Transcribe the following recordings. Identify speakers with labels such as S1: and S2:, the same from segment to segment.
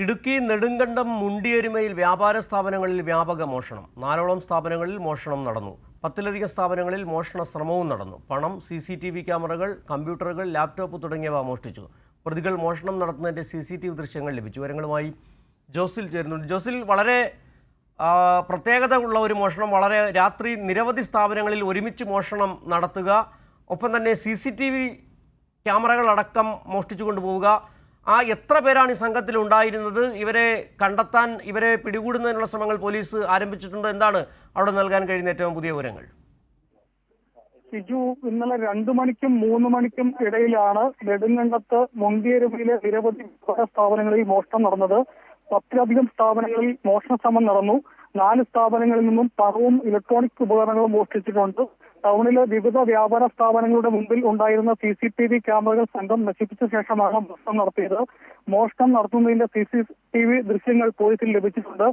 S1: ഇടുക്കി നെടുങ്കണ്ടം മുണ്ടിയരുമയിൽ വ്യാപാര സ്ഥാപനങ്ങളിൽ വ്യാപക മോഷണം. 4ഓളം സ്ഥാപനങ്ങളിൽ മോഷണം നടന്നു. 10ലധികം സ്ഥാപനങ്ങളിൽ മോഷണ ശ്രമവും നടന്നു. പണം, CCTV ക്യാമറകൾ, കമ്പ്യൂട്ടറുകൾ, ലാപ്ടോപ്പ് തുടങ്ങിയവ മോഷ്ടിച്ചു. പ്രതികൾ മോഷണം നടത്തുന്നതിന്റെ CCTV ദൃശ്യങ്ങൾ ലഭിച്ചു. വിവരങ്ങളുമായി ജോസിൽ ചേരുന്നുണ്ട്. ജോസിൽ, വളരെ പ്രത്യേകത ഉള്ള ഒരു മോഷണം. വളരെ രാത്രി നിരവധി സ്ഥാപനങ്ങളിൽ ഒരുമിച്ച് മോഷണം നടത്തുക, ഒപ്പം തന്നെ CCTV ക്യാമറകളടക്കം മോഷ്ടിച്ചു കൊണ്ടുപോവുക. എത്ര പേരാണ് ഈ സംഘത്തിൽ ഉണ്ടായിരുന്നത്? ഇവരെ കണ്ടെത്താൻ, ഇവരെ പിടികൂടുന്നതിനുള്ള ശ്രമങ്ങൾ പോലീസ് ആരംഭിച്ചിട്ടുണ്ടോ? എന്താണ് അവിടെ നൽകാൻ കഴിയുന്ന ഏറ്റവും പുതിയ വിവരങ്ങൾ?
S2: സിജു, ഇന്നലെ 2 മണിക്കും 3 മണിക്കും ഇടയിലാണ് നെടുങ്കണ്ടത്ത് മുണ്ടിയരുമയിലെ നിരവധി സ്ഥാപനങ്ങളിൽ മോഷണം നടന്നത്. 10ലധികം സ്ഥാപനങ്ങളിൽ മോഷണ ശ്രമം നടന്നു. 4 സ്ഥാപനങ്ങളിൽ നിന്നും പണവും ഇലക്ട്രോണിക് ഉപകരണങ്ങളും മോഷ്ടിച്ചിട്ടുണ്ട്. ടൗണിലെ വിവിധ വ്യാപാര സ്ഥാപനങ്ങളുടെ മുമ്പിൽ ഉണ്ടായിരുന്ന CCTV ക്യാമറകൾ സംഘം നശിപ്പിച്ച ശേഷമാണ് മോഷണം നടത്തിയത്. മോഷണം നടത്തുന്നതിന്റെ CCTV ദൃശ്യങ്ങൾ പോലീസിൽ ലഭിച്ചിട്ടുണ്ട്.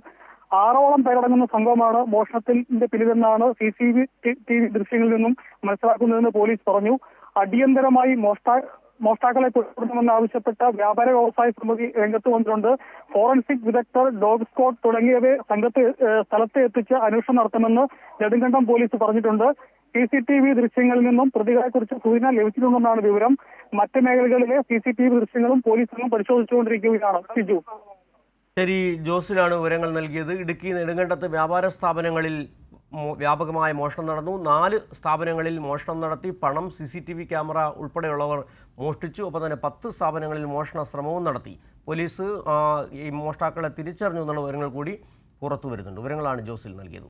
S2: 6ഓളം പേരടങ്ങുന്ന സംഘമാണ് മോഷണത്തിന്റെ പിന്നിലെന്നാണ് CCTV ദൃശ്യങ്ങളിൽ നിന്നും മനസ്സിലാക്കുന്നതെന്ന് പോലീസ് പറഞ്ഞു. അടിയന്തരമായി മോഷ്ടാക്കളെ പിടികൂടണമെന്നാവശ്യപ്പെട്ട വ്യാപാര വ്യവസായ സമിതി രംഗത്ത് വന്നിട്ടുണ്ട്. ഫോറൻസിക് വിദഗ്ധർ, ഡോഗ് സ്ക്വാഡ് തുടങ്ങിയവയെ സ്ഥലത്ത് എത്തിച്ച് അന്വേഷണം നടത്തുമെന്ന് നെടുങ്കണ്ടം പോലീസ് പറഞ്ഞിട്ടുണ്ട്. CCTV ദൃശ്യങ്ങളിൽ നിന്നും പ്രതികളെക്കുറിച്ച് സൂചന ലഭിച്ചിട്ടുണ്ടെന്നാണ് വിവരം. മറ്റ് മേഖലകളിലെ CCTV ദൃശ്യങ്ങളും പോലീസ് പരിശോധിച്ചുകൊണ്ടിരിക്കുകയാണ്. സിജു,
S1: ശരി, ജോസിലാണ് വിവരങ്ങൾ നൽകിയത്. ഇടുക്കി നെടുങ്കണ്ടത്ത് വ്യാപാര സ്ഥാപനങ്ങളിൽ വ്യാപകമായ മോഷണം നടന്നു. 4 സ്ഥാപനങ്ങളിൽ മോഷണം നടത്തി. പണം, CCTV ക്യാമറ ഉൾപ്പെടെയുള്ളവർ മോഷ്ടിച്ചു. ഒപ്പം തന്നെ 10 സ്ഥാപനങ്ങളിൽ മോഷണ ശ്രമവും നടത്തി. പോലീസ് ഈ മോഷ്ടാക്കളെ തിരിച്ചറിഞ്ഞു എന്നുള്ള വിവരങ്ങൾ കൂടി പുറത്തു വരുന്നുണ്ട്. വിവരങ്ങളാണ് ജോസിൽ നൽകിയത്.